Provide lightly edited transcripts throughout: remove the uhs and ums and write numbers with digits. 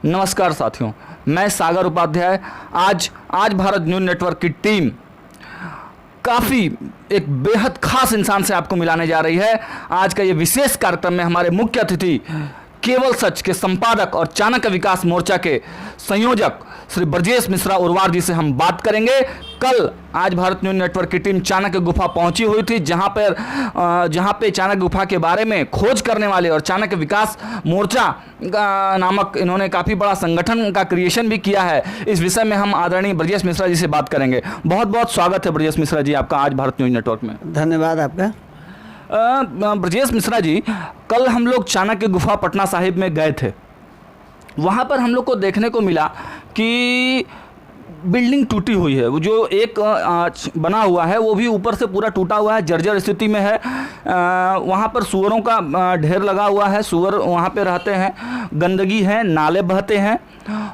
नमस्कार साथियों, मैं सागर उपाध्याय। आज भारत न्यूज़ नेटवर्क की टीम काफ़ी एक बेहद खास इंसान से आपको मिलाने जा रही है। आज का ये विशेष कार्यक्रम में हमारे मुख्य अतिथि केवल सच के संपादक और चाणक्य विकास मोर्चा के संयोजक श्री ब्रजेश मिश्रा उर्वार जी से हम बात करेंगे। कल आज भारत न्यूज़ नेटवर्क की टीम चाणक्य गुफा पहुंची हुई थी, जहां पे चाणक्य गुफा के बारे में खोज करने वाले और चाणक्य विकास मोर्चा नामक इन्होंने काफ़ी बड़ा संगठन का क्रिएशन भी किया है। इस विषय में हम आदरणीय ब्रजेश मिश्रा जी से बात करेंगे। बहुत बहुत स्वागत है ब्रजेश मिश्रा जी आपका आज भारत न्यूज़ नेटवर्क में। धन्यवाद आपका। ब्रजेश मिश्रा जी, कल हम लोग चाणक्य गुफा पटना साहिब में गए थे। वहाँ पर हम लोग को देखने को मिला कि बिल्डिंग टूटी हुई है। वो जो एक बना हुआ है वो भी ऊपर से पूरा टूटा हुआ है, जर्जर स्थिति में है। वहाँ पर सूअरों का ढेर लगा हुआ है, सूअर वहाँ पे रहते हैं, गंदगी है, नाले बहते हैं।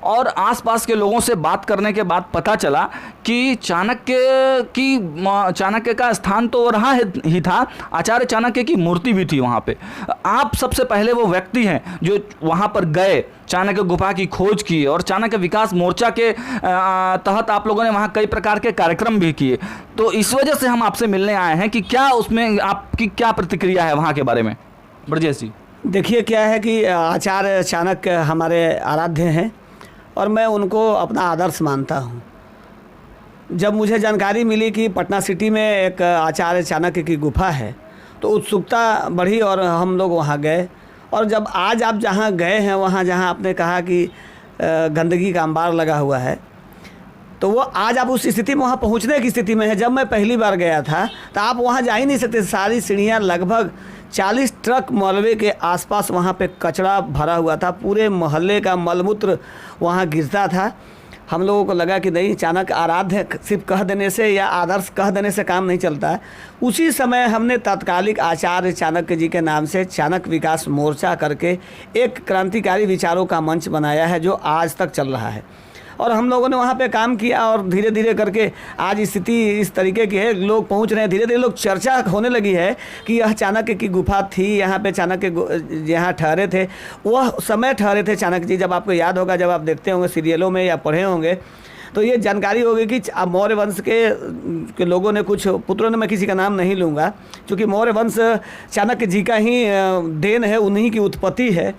और आसपास के लोगों से बात करने के बाद पता चला कि चाणक्य का स्थान तो रहा ही था, आचार्य चाणक्य की मूर्ति भी थी वहाँ पे। आप सबसे पहले वो व्यक्ति हैं जो वहाँ पर गए, चाणक्य गुफा की खोज की और चाणक्य विकास मोर्चा के तहत आप लोगों ने वहाँ कई प्रकार के कार्यक्रम भी किए। तो इस वजह से हम आपसे मिलने आए हैं कि क्या उसमें आपकी क्या प्रतिक्रिया है वहाँ के बारे में, ब्रजेश जी। देखिए, क्या है कि आचार्य चाणक्य हमारे आराध्य हैं और मैं उनको अपना आदर्श मानता हूँ। जब मुझे जानकारी मिली कि पटना सिटी में एक आचार्य चाणक्य की गुफा है तो उत्सुकता बढ़ी और हम लोग वहाँ गए। और जब आज आप जहाँ गए हैं, वहाँ जहाँ आपने कहा कि गंदगी का अंबार लगा हुआ है, तो वो आज आप उस स्थिति में वहाँ पहुँचने की स्थिति में है। जब मैं पहली बार गया था तो आप वहाँ जा ही नहीं सकते। सारी सीढ़ियाँ, लगभग 40 ट्रक मलबे के आसपास वहाँ पे कचरा भरा हुआ था। पूरे मोहल्ले का मलमूत्र वहाँ गिरता था। हम लोगों को लगा कि नहीं, चाणक्य आराध्य सिर्फ कह देने से या आदर्श कह देने से काम नहीं चलता है। उसी समय हमने तात्कालिक आचार्य चाणक्य जी के नाम से चाणक्य विकास मोर्चा करके एक क्रांतिकारी विचारों का मंच बनाया है जो आज तक चल रहा है। और हम लोगों ने वहाँ पे काम किया और धीरे धीरे करके आज स्थिति इस तरीके की है, लोग पहुँच रहे हैं। धीरे धीरे लोग चर्चा होने लगी है कि यह चाणक्य की गुफा थी, यहाँ पे चाणक्य यहाँ ठहरे थे। वह समय ठहरे थे चाणक्य जी, जब आपको याद होगा, जब आप देखते होंगे सीरियलों में या पढ़े होंगे तो ये जानकारी होगी कि मौर्य वंश के लोगों ने, कुछ पुत्रों ने, मैं किसी का नाम नहीं लूँगा क्योंकि मौर्य वंश चाणक्य जी का ही देन है, उन्हीं की उत्पत्ति है।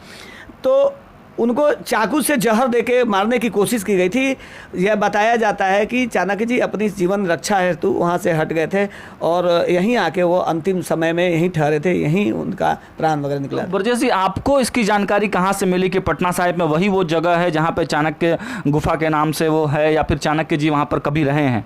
तो उनको चाकू से जहर देके मारने की कोशिश की गई थी। यह बताया जाता है कि चाणक्य जी अपनी जीवन रक्षा हेतु वहाँ से हट गए थे और यहीं आके वो अंतिम समय में यहीं ठहरे थे, यहीं उनका प्राण वगैरह निकला। ब्रजेश जी, आपको इसकी जानकारी कहाँ से मिली कि पटना साहिब में वही वो जगह है जहाँ पे चाणक्य गुफा के नाम से वो है, या फिर चाणक्य जी वहाँ पर कभी रहे हैं?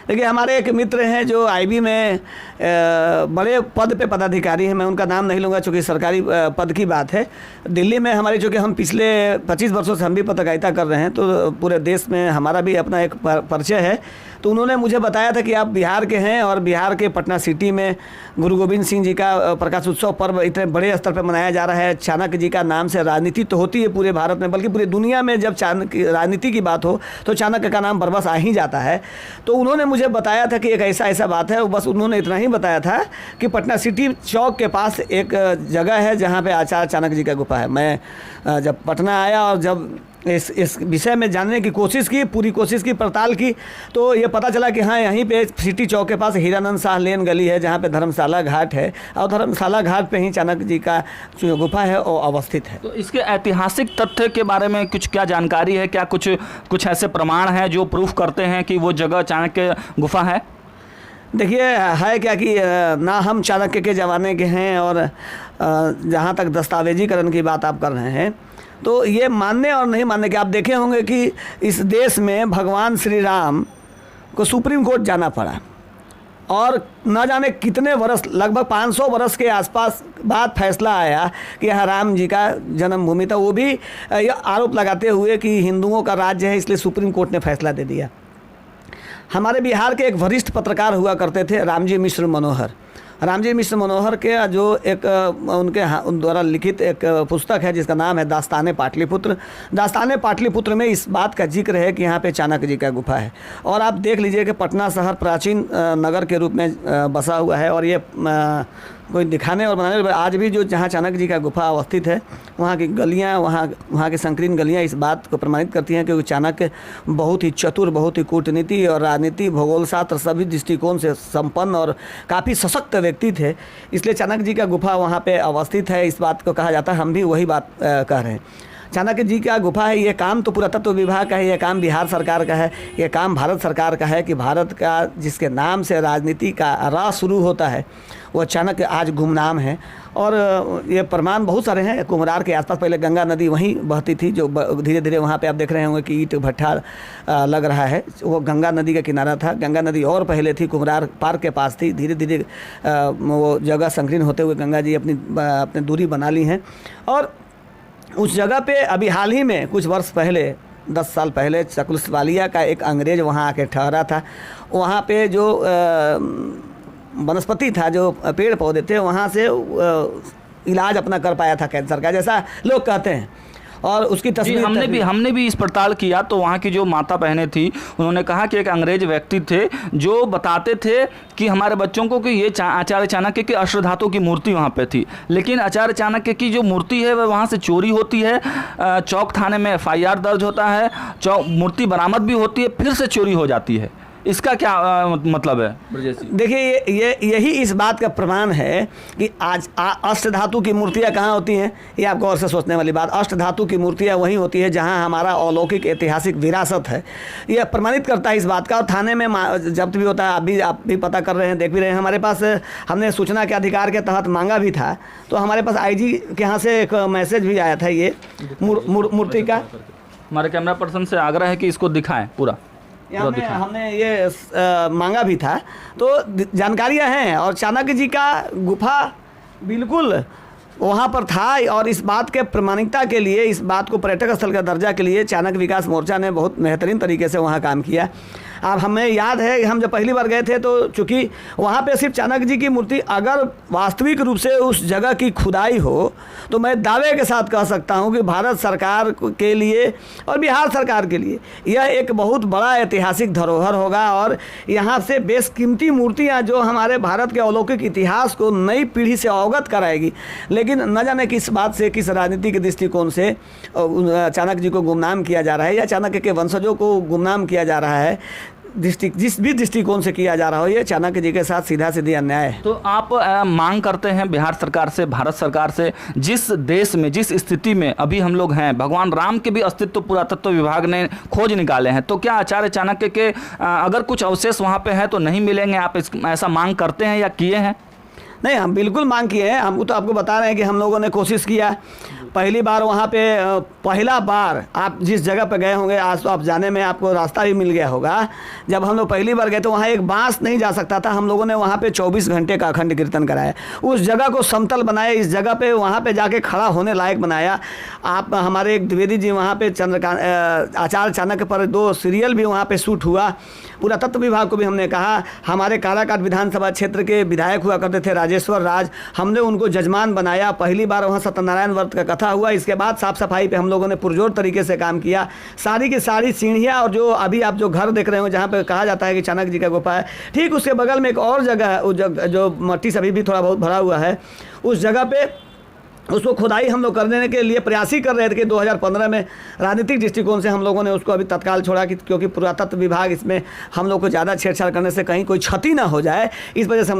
देखिए, हमारे एक मित्र हैं जो आईबी में बड़े पद पे पदाधिकारी हैं। मैं उनका नाम नहीं लूँगा क्योंकि सरकारी पद की बात है। दिल्ली में हमारी, चूँकि हम पिछले 25 वर्षों से हम भी पत्रकारिता कर रहे हैं तो पूरे देश में हमारा भी अपना एक परिचय है। तो उन्होंने मुझे बताया था कि आप बिहार के हैं और बिहार के पटना सिटी में गुरु गोविंद सिंह जी का प्रकाश उत्सव पर्व इतने बड़े स्तर पर मनाया जा रहा है। चाणक्य जी का नाम से राजनीति तो होती है पूरे भारत में, बल्कि पूरी दुनिया में जब चाणक्य राजनीति की बात हो तो चाणक्य का नाम बरबस आ ही जाता है। तो उन्होंने मुझे बताया था कि एक ऐसा बात है। बस उन्होंने इतना ही बताया था कि पटना सिटी चौक के पास एक जगह है जहाँ पे आचार्य चाणक्य जी का गुफा है। मैं जब पटना आया और जब इस विषय में जानने की कोशिश की, पूरी कोशिश की, पड़ताल की, तो ये पता चला कि हाँ, यहीं पे सिटी चौक के पास हीरानंद शाह लेन गली है जहाँ पे धर्मशाला घाट है और धर्मशाला घाट पे ही चाणक्य जी का जो गुफा है वो अवस्थित है। तो इसके ऐतिहासिक तथ्य के बारे में कुछ क्या जानकारी है? क्या कुछ ऐसे प्रमाण हैं जो प्रूफ करते हैं कि वो जगह चाणक्य गुफा है? देखिए, है क्या कि ना हम चाणक्य के ज़माने के हैं और जहाँ तक दस्तावेजीकरण की बात आप कर रहे हैं तो ये मानने और नहीं मानने के, आप देखे होंगे कि इस देश में भगवान श्री राम को सुप्रीम कोर्ट जाना पड़ा और न जाने कितने वर्ष, लगभग 500 वर्ष के आसपास बाद फैसला आया कि यहाँ राम जी का जन्मभूमि था। वो भी ये आरोप लगाते हुए कि हिंदुओं का राज्य है, इसलिए सुप्रीम कोर्ट ने फैसला दे दिया। हमारे बिहार के एक वरिष्ठ पत्रकार हुआ करते थे, रामजी मिश्र मनोहर। रामजी मिश्र मनोहर के जो एक उन द्वारा लिखित एक पुस्तक है जिसका नाम है दास्ताने पाटलिपुत्र। दास्ताने पाटलिपुत्र में इस बात का जिक्र है कि यहाँ पे चाणक्य जी का गुफा है। और आप देख लीजिए कि पटना शहर प्राचीन नगर के रूप में बसा हुआ है और ये कोई दिखाने और बनाने, आज भी जो जहाँ चाणक्य जी का गुफा अवस्थित है वहाँ की गलियाँ, वहाँ की संकीर्ण गलियाँ इस बात को प्रमाणित करती हैं कि चाणक्य बहुत ही चतुर, बहुत ही कूटनीति और राजनीति, भूगोल शास्त्र सभी दृष्टिकोण से संपन्न और काफ़ी सशक्त व्यक्ति थे। इसलिए चाणक्य जी का गुफा वहाँ पे अवस्थित है, इस बात को कहा जाता है। हम भी वही बात कह रहे हैं। चाणक्य जी का गुफा है, ये काम तो पुरातत्व विभाग का है, ये काम बिहार सरकार का है, ये काम भारत सरकार का है कि भारत का जिसके नाम से राजनीति का राह शुरू होता है वो चाणक्य आज गुमनाम है। और ये प्रमाण बहुत सारे हैं। कुम्हरार के आसपास पहले गंगा नदी वहीं बहती थी, जो धीरे धीरे वहाँ पे आप देख रहे होंगे कि ईंट भट्ठा लग रहा है, वो गंगा नदी का किनारा था। गंगा नदी और पहले थी, कुम्हरार पार्क के पास थी। धीरे धीरे वो जगह संकीर्ण होते हुए गंगा जी अपनी दूरी बना ली हैं। और उस जगह पे अभी हाल ही में कुछ वर्ष पहले, 10 साल पहले, चकुलवालिया का एक अंग्रेज वहाँ आके ठहरा था। वहाँ पे जो वनस्पति था, जो पेड़ पौधे थे, वहाँ से इलाज अपना कर पाया था कैंसर का, जैसा लोग कहते हैं। और उसकी तस्वीर हमने भी इस पड़ताल किया तो वहाँ की जो माता बहनें थी उन्होंने कहा कि एक अंग्रेज व्यक्ति थे जो बताते थे कि हमारे बच्चों को कि ये आचार्य चाणक्य की अष्टधातु की मूर्ति वहाँ पे थी, लेकिन आचार्य चाणक्य की जो मूर्ति है वह वहाँ से चोरी होती है, चौक थाने में FIR दर्ज होता है, मूर्ति बरामद भी होती है, फिर से चोरी हो जाती है। इसका क्या मतलब है? देखिए, यही इस बात का प्रमाण है कि आज अष्टधातु की मूर्तियाँ कहाँ होती हैं। ये आप गौर से सोचने वाली बात। अष्टधातु की मूर्तियाँ वहीं होती है जहाँ हमारा अलौकिक ऐतिहासिक विरासत है। यह प्रमाणित करता है इस बात का। और थाने में जब्त भी होता है। आप भी पता कर रहे हैं, देख भी रहे हैं। हमारे पास हमने सूचना के अधिकार के तहत मांगा भी था, तो हमारे पास IG के यहाँ से एक मैसेज भी आया था ये मूर्ति का। हमारे कैमरा पर्सन से आग्रह है कि इसको दिखाएं पूरा। हमने ये मांगा भी था, तो जानकारियां हैं। और चाणक्य जी का गुफा बिल्कुल वहाँ पर था। और इस बात के प्रमाणिकता के लिए, इस बात को पर्यटक स्थल का दर्जा के लिए चाणक्य विकास मोर्चा ने बहुत बेहतरीन तरीके से वहाँ काम किया। अब हमें याद है हम जब पहली बार गए थे तो चूँकि वहाँ पे सिर्फ चाणक्य जी की मूर्ति, अगर वास्तविक रूप से उस जगह की खुदाई हो तो मैं दावे के साथ कह सकता हूँ कि भारत सरकार के लिए और बिहार सरकार के लिए यह एक बहुत बड़ा ऐतिहासिक धरोहर होगा। और यहाँ से बेशकीमती मूर्तियाँ जो हमारे भारत के अलौकिक इतिहास को नई पीढ़ी से अवगत कराएगी। लेकिन न जाने किस बात से, किस राजनीतिक दृष्टिकोण से चाणक्य जी को गुमनाम किया जा रहा है या चाणक्य के वंशजों को गुमनाम किया जा रहा है। जिस भी दृष्टिकोण से किया जा रहा हो, ये चाणक्य जी के साथ सीधा सीधी अन्याय है। तो आप मांग करते हैं बिहार सरकार से, भारत सरकार से, जिस देश में, जिस स्थिति में अभी हम लोग हैं, भगवान राम के भी अस्तित्व पुरातत्व विभाग ने खोज निकाले हैं, तो क्या आचार्य चाणक्य के अगर कुछ अवशेष वहाँ पे हैं तो नहीं मिलेंगे? आप ऐसा मांग करते हैं या किए हैं? नहीं, हम बिल्कुल मांग किए हैं। हमको तो आपको बता रहे हैं कि हम लोगों ने कोशिश किया। पहली बार वहाँ पे, पहला बार आप जिस जगह पे गए होंगे, आज तो आप जाने में आपको रास्ता भी मिल गया होगा। जब हम लोग पहली बार गए तो वहाँ एक बांस नहीं जा सकता था। हम लोगों ने वहाँ पे 24 घंटे का अखंड कीर्तन कराया, उस जगह को समतल बनाया, इस जगह पे वहाँ पे जाके खड़ा होने लायक बनाया। आप हमारे एक द्विवेदी जी वहाँ पे आचार्य चाणक्य पर 2 सीरियल भी वहाँ पे शूट हुआ। पुरातत्व विभाग को भी हमने कहा। हमारे काराकाट विधानसभा क्षेत्र के विधायक हुआ करते थे राजेश्वर राज, हमने उनको जजमान बनाया। पहली बार वहाँ सत्यनारायण व्रत का कथा हुआ। इसके बाद साफ सफाई पे हम लोगों ने पुरजोर तरीके से काम किया। सारी की सारी सीढ़ियाँ और जो अभी आप जो घर देख रहे हो जहाँ पे कहा जाता है कि चाणक्य जी का गुफा है, ठीक उसके बगल में एक और जगह है जो मट्टी से अभी भी थोड़ा बहुत भरा हुआ है। उस जगह पे उसको खुदाई हम लोग करने के लिए प्रयास ही कर रहे थे कि 2015 में राजनीतिक दृष्टिकोण से हम लोगों ने उसको अभी तत्काल छोड़ा कि क्योंकि पुरातत्व विभाग इसमें हम लोग को ज़्यादा छेड़छाड़ करने से कहीं कोई क्षति ना हो जाए, इस वजह से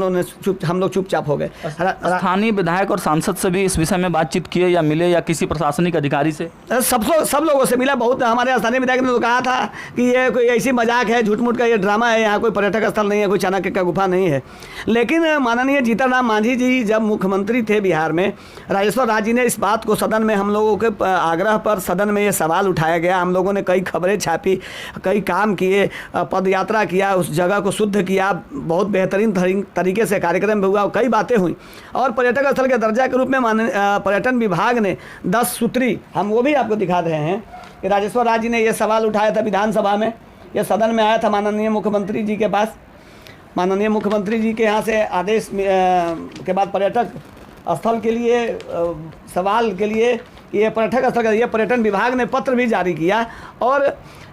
हम लोग चुपचाप हो गए। स्थानीय विधायक और सांसद से भी इस विषय में बातचीत किए या मिले, या किसी प्रशासनिक अधिकारी से? सब लोगों से मिला। बहुत हमारे स्थानीय विधायक ने तो कहा था कि ये कोई ऐसी मजाक है, झूठ मूठ का ये ड्रामा है, यहाँ कोई पर्यटक स्थल नहीं है, कोई चाणक्य का गुफा नहीं है। लेकिन माननीय जीतन राम मांझी जी जब मुख्यमंत्री थे बिहार में, राजेश्वर राज जी ने इस बात को सदन में, हम लोगों के आग्रह पर सदन में ये सवाल उठाया गया। हम लोगों ने कई खबरें छापी, कई काम किए, पद यात्रा किया, उस जगह को शुद्ध किया, बहुत बेहतरीन तरीके से कार्यक्रम भी हुआ, कई बातें हुई। और पर्यटक स्थल के दर्जा के रूप में पर्यटन विभाग ने 10 सूत्री, हम वो भी आपको दिखा रहे हैं कि राजेश्वर राज जी ने ये सवाल उठाया था विधानसभा में, ये सदन में आया था माननीय मुख्यमंत्री जी के पास। माननीय मुख्यमंत्री जी के यहाँ से आदेश के बाद पर्यटक स्थल के लिए सवाल के लिए ये पर्यटक स्थल का ये पर्यटन विभाग ने पत्र भी जारी किया और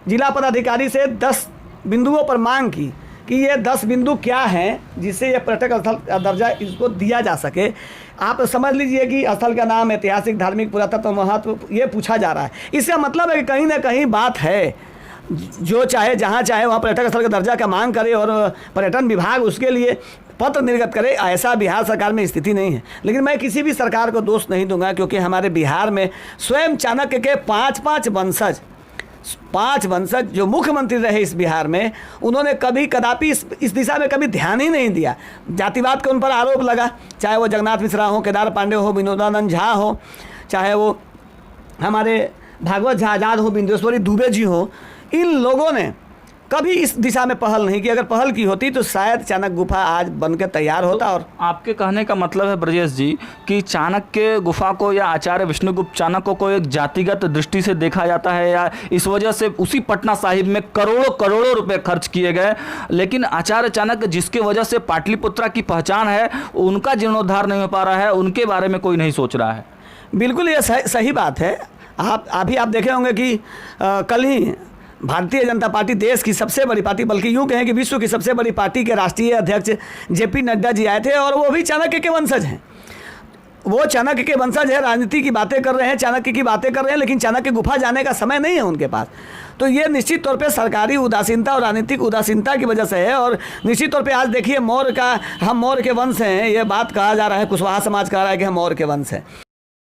जिला पदाधिकारी से 10 बिंदुओं पर मांग की कि ये 10 बिंदु क्या हैं जिससे ये पर्यटक स्थल का दर्जा इसको दिया जा सके। आप समझ लीजिए कि स्थल का नाम, ऐतिहासिक, धार्मिक, पुरातत्व, महत्व, ये पूछा जा रहा है। इसका मतलब है कि कहीं ना कहीं बात है, जो चाहे जहाँ चाहे वहाँ पर्यटक स्थल का दर्जा का मांग करे और पर्यटन विभाग उसके लिए पत्र निर्गत करे। ऐसा बिहार सरकार में स्थिति नहीं है। लेकिन मैं किसी भी सरकार को दोष नहीं दूंगा, क्योंकि हमारे बिहार में स्वयं चाणक्य के 5 वंशज जो मुख्यमंत्री रहे इस बिहार में, उन्होंने कभी कदापि इस दिशा में कभी ध्यान ही नहीं दिया। जातिवाद का उन पर आरोप लगा, चाहे वो जगन्नाथ मिश्रा हो, केदार पांडे हो, विनोदानंद झा हो, चाहे वो हमारे भागवत झा आज़ाद हो, बिंदेश्वरी दुबे जी हो। इन लोगों ने कभी इस दिशा में पहल नहीं की। अगर पहल की होती तो शायद चाणक्य गुफा आज बनकर तैयार होता। और आपके कहने का मतलब है ब्रजेश जी कि चाणक्य गुफा को या आचार्य विष्णुगुप्त चाणक्य को एक जातिगत दृष्टि से देखा जाता है, या इस वजह से उसी पटना साहिब में करोड़ों करोड़ों रुपए खर्च किए गए, लेकिन आचार्य चाणक्य जिसके वजह से पाटलिपुत्रा की पहचान है, उनका जीर्णोद्धार नहीं हो पा रहा है, उनके बारे में कोई नहीं सोच रहा है। बिल्कुल ये सही बात है। आप देखे होंगे कि कल ही भारतीय जनता पार्टी देश की सबसे बड़ी पार्टी, बल्कि यूँ कहें कि विश्व की सबसे बड़ी पार्टी के राष्ट्रीय अध्यक्ष जेपी नड्डा जी आए थे, और वो भी चाणक्य के वंशज हैं। वो चाणक्य के वंशज है, राजनीति की बातें कर रहे हैं, चाणक्य की बातें कर रहे हैं, लेकिन चाणक्य गुफा जाने का समय नहीं है उनके पास। तो ये निश्चित तौर पे सरकारी उदासीनता और राजनीतिक उदासीनता की वजह से है। और निश्चित तौर पे आज देखिए हम मौर्य के वंश हैं, ये बात कहा जा रहा है, कुशवाहा समाज कह रहा है कि हम मौर्य के वंश हैं।